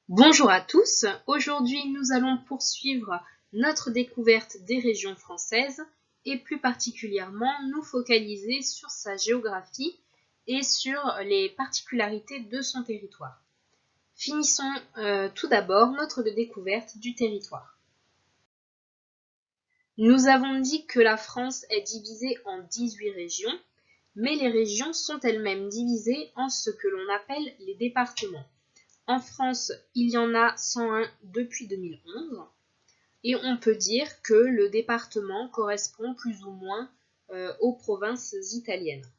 Bonjour à tous, aujourd'hui nous allons poursuivre notre découverte des régions françaises et plus particulièrement nous focaliser sur sa géographie et sur les particularités de son territoire. Finissons tout d'abord notre découverte du territoire. Nous avons dit que la France est divisée en 18 régions, mais les régions sont elles-mêmes divisées en ce que l'on appelle les départements. En France, il y en a 101 depuis 2011 et on peut dire que le département correspond plus ou moins aux provinces italiennes.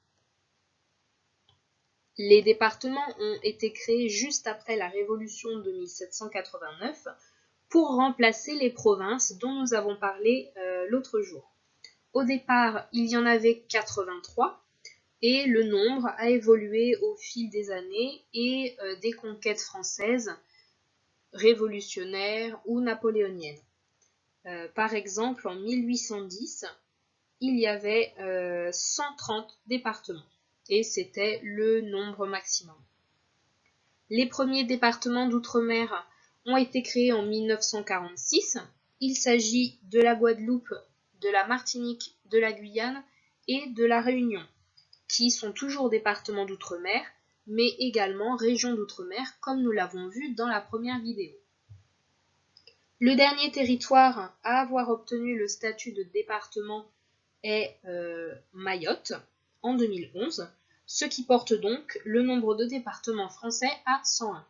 Les départements ont été créés juste après la Révolution de 1789 pour remplacer les provinces dont nous avons parlé l'autre jour. Au départ, il y en avait 83 et le nombre a évolué au fil des années et des conquêtes françaises, révolutionnaires ou napoléoniennes. Par exemple, en 1810, il y avait 130 départements et c'était le nombre maximum. Les premiers départements d'outre-mer ont été créés en 1946. Il s'agit de la Guadeloupe, de la Martinique, de la Guyane et de la Réunion, qui sont toujours départements d'outre-mer, mais également régions d'outre-mer, comme nous l'avons vu dans la première vidéo. Le dernier territoire à avoir obtenu le statut de département est Mayotte, en 2011, ce qui porte donc le nombre de départements français à 101.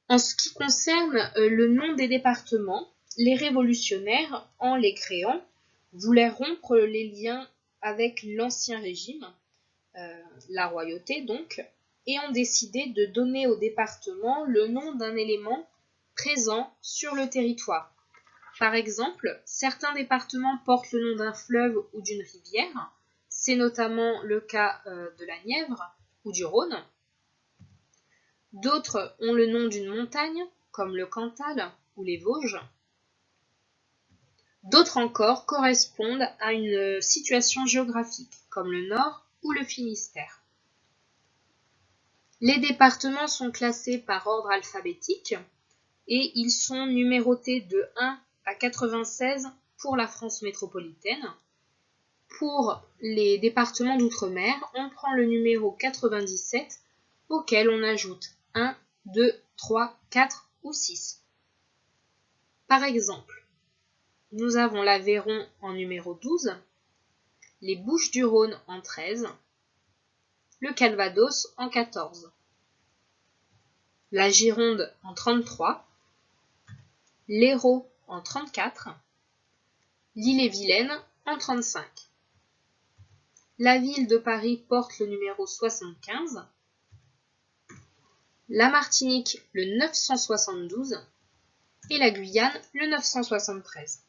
En ce qui concerne le nom des départements, les révolutionnaires, en les créant, voulaient rompre les liens avec l'ancien régime, la royauté donc, et ont décidé de donner au département le nom d'un élément présent sur le territoire. Par exemple, certains départements portent le nom d'un fleuve ou d'une rivière, c'est notamment le cas de la Nièvre ou du Rhône. D'autres ont le nom d'une montagne, comme le Cantal ou les Vosges. D'autres encore correspondent à une situation géographique, comme le Nord ou le Finistère. Les départements sont classés par ordre alphabétique et ils sont numérotés de 1 à 96 pour la France métropolitaine. Pour les départements d'outre-mer, on prend le numéro 97 auquel on ajoute 1, 2, 3, 4 ou 6. Par exemple, nous avons l'Aveyron en numéro 12, les Bouches-du-Rhône en 13, le Calvados en 14, la Gironde en 33, l'Hérault en 34, l'Ille-et-Vilaine en 35. La ville de Paris porte le numéro 75, la Martinique le 972 et la Guyane le 973.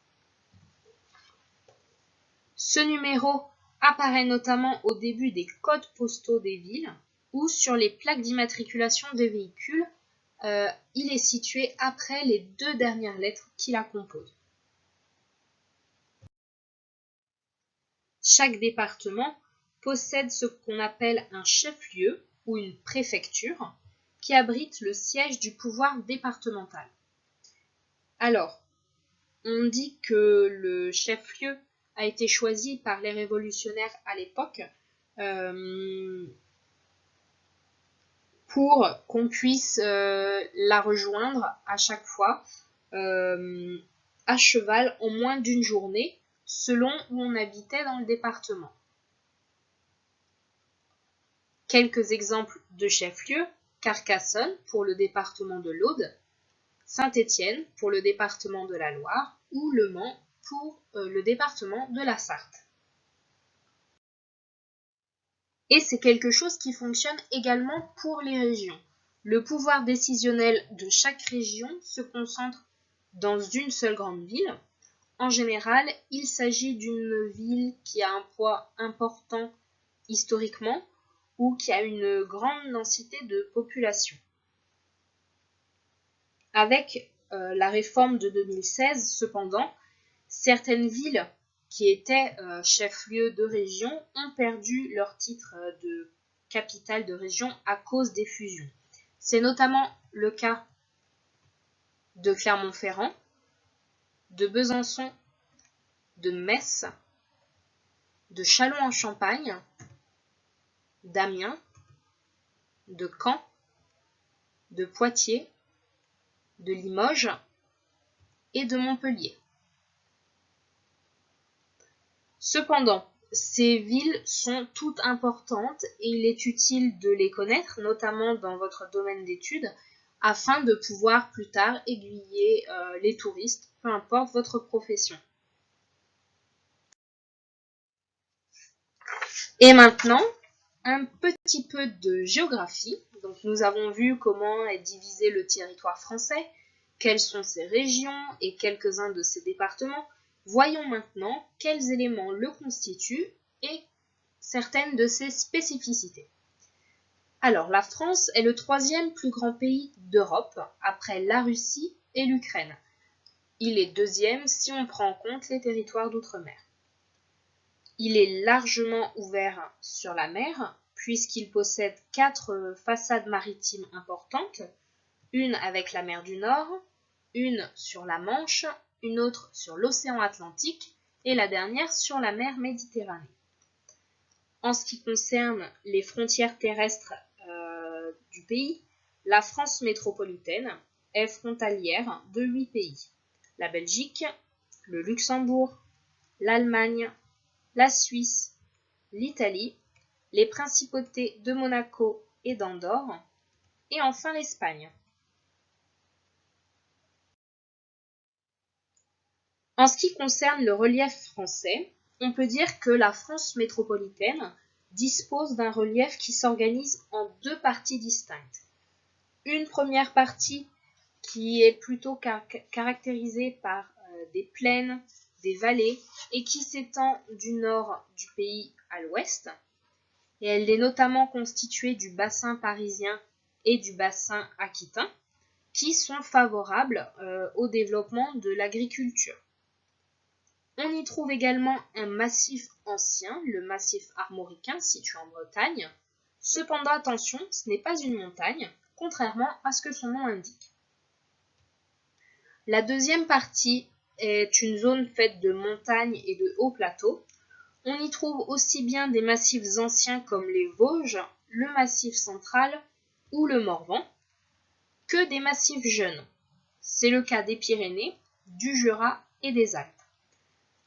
Ce numéro apparaît notamment au début des codes postaux des villes ou sur les plaques d'immatriculation des véhicules. Il est situé après les deux dernières lettres qui la composent. Chaque département possède ce qu'on appelle un chef-lieu ou une préfecture qui abrite le siège du pouvoir départemental. Alors, on dit que le chef-lieu a été choisi par les révolutionnaires à l'époque pour qu'on puisse la rejoindre à chaque fois à cheval en moins d'une journée selon où on habitait dans le département. Quelques exemples de chefs-lieux: Carcassonne pour le département de l'Aude, Saint-Étienne pour le département de la Loire ou Le Mans pour le département de la Sarthe. Et c'est quelque chose qui fonctionne également pour les régions. Le pouvoir décisionnel de chaque région se concentre dans une seule grande ville. En général, il s'agit d'une ville qui a un poids important historiquement ou qui a une grande densité de population. Avec la réforme de 2016, cependant, certaines villes qui étaient chefs-lieux de région ont perdu leur titre de capitale de région à cause des fusions. C'est notamment le cas de Clermont-Ferrand, de Besançon, de Metz, de Châlons-en-Champagne, d'Amiens, de Caen, de Poitiers, de Limoges et de Montpellier. Cependant, ces villes sont toutes importantes et il est utile de les connaître, notamment dans votre domaine d'études, afin de pouvoir plus tard aiguiller les touristes, peu importe votre profession. Et maintenant, un petit peu de géographie. Donc, nous avons vu comment est divisé le territoire français, quelles sont ses régions et quelques-uns de ses départements. Voyons maintenant quels éléments le constituent et certaines de ses spécificités. Alors, la France est le 3e plus grand pays d'Europe, après la Russie et l'Ukraine. Il est 2e si on prend en compte les territoires d'outre-mer. Il est largement ouvert sur la mer, puisqu'il possède 4 façades maritimes importantes, une avec la mer du Nord, une sur la Manche, une autre sur l'océan Atlantique et la dernière sur la mer Méditerranée. En ce qui concerne les frontières terrestres du pays, la France métropolitaine est frontalière de 8 pays. La Belgique, le Luxembourg, l'Allemagne, la Suisse, l'Italie, les principautés de Monaco et d'Andorre, et enfin l'Espagne. En ce qui concerne le relief français, on peut dire que la France métropolitaine dispose d'un relief qui s'organise en 2 parties distinctes. Une première partie qui est plutôt caractérisée par des plaines, des vallées et qui s'étend du nord du pays à l'ouest. Et elle est notamment constituée du bassin parisien et du bassin aquitain qui sont favorables au développement de l'agriculture. On y trouve également un massif ancien, le massif armoricain situé en Bretagne. Cependant, attention, ce n'est pas une montagne, contrairement à ce que son nom indique. La deuxième partie est une zone faite de montagnes et de hauts plateaux. On y trouve aussi bien des massifs anciens comme les Vosges, le massif central ou le Morvan, que des massifs jeunes. C'est le cas des Pyrénées, du Jura et des Alpes.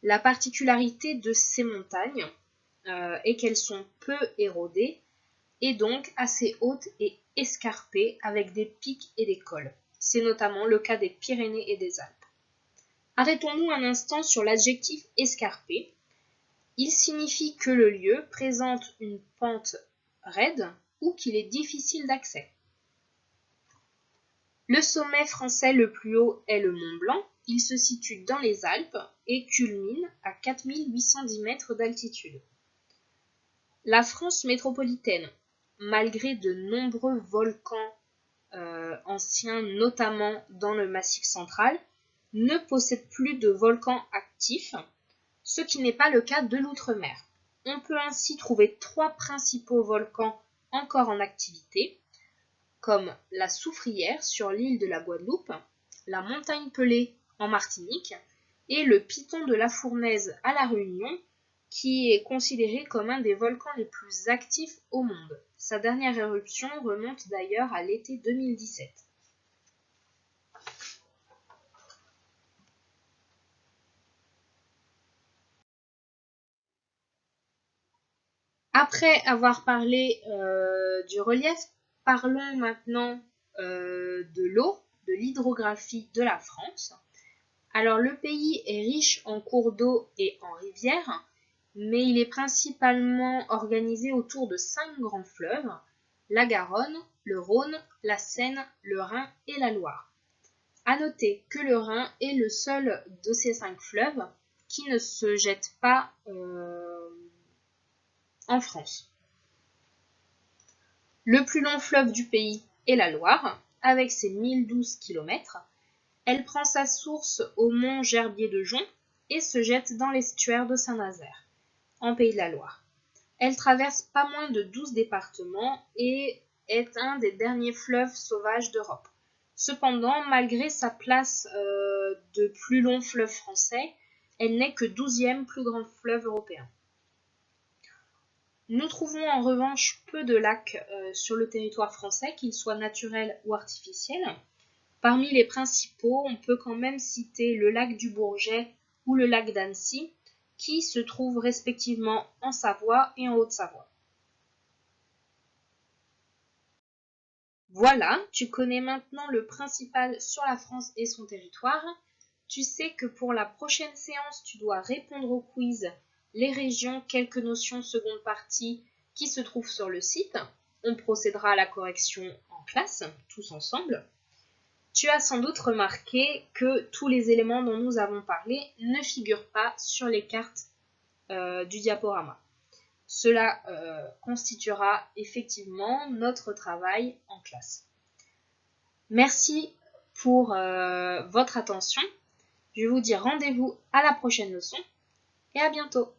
La particularité de ces montagnes est qu'elles sont peu érodées et donc assez hautes et escarpées avec des pics et des cols. C'est notamment le cas des Pyrénées et des Alpes. Arrêtons-nous un instant sur l'adjectif escarpé. Il signifie que le lieu présente une pente raide ou qu'il est difficile d'accès. Le sommet français le plus haut est le Mont Blanc. Il se situe dans les Alpes et culmine à 4810 mètres d'altitude. La France métropolitaine, malgré de nombreux volcans anciens, notamment dans le Massif central, ne possède plus de volcans actifs, ce qui n'est pas le cas de l'outre-mer. On peut ainsi trouver 3 principaux volcans encore en activité, comme la Soufrière sur l'île de la Guadeloupe, la Montagne Pelée en Martinique et le Piton de la Fournaise à La Réunion, qui est considéré comme un des volcans les plus actifs au monde. Sa dernière éruption remonte d'ailleurs à l'été 2017. Après avoir parlé du relief, parlons maintenant de l'eau, de l'hydrographie de la France. Alors le pays est riche en cours d'eau et en rivières, mais il est principalement organisé autour de 5 grands fleuves, la Garonne, le Rhône, la Seine, le Rhin et la Loire. À noter que le Rhin est le seul de ces 5 fleuves qui ne se jette pas en France. Le plus long fleuve du pays est la Loire, avec ses 1012 km. Elle prend sa source au mont Gerbier de Jonc et se jette dans l'estuaire de Saint-Nazaire, en Pays de la Loire. Elle traverse pas moins de 12 départements et est un des derniers fleuves sauvages d'Europe. Cependant, malgré sa place de plus long fleuve français, elle n'est que 12e plus grand fleuve européen. Nous trouvons en revanche peu de lacs sur le territoire français, qu'ils soient naturels ou artificiels. Parmi les principaux, on peut quand même citer le lac du Bourget ou le lac d'Annecy, qui se trouvent respectivement en Savoie et en Haute-Savoie. Voilà, tu connais maintenant le principal sur la France et son territoire. Tu sais que pour la prochaine séance, tu dois répondre au quiz les régions, quelques notions, seconde partie qui se trouvent sur le site. On procédera à la correction en classe, tous ensemble. Tu as sans doute remarqué que tous les éléments dont nous avons parlé ne figurent pas sur les cartes du diaporama. Cela constituera effectivement notre travail en classe. Merci pour votre attention. Je vous dis rendez-vous à la prochaine leçon et à bientôt.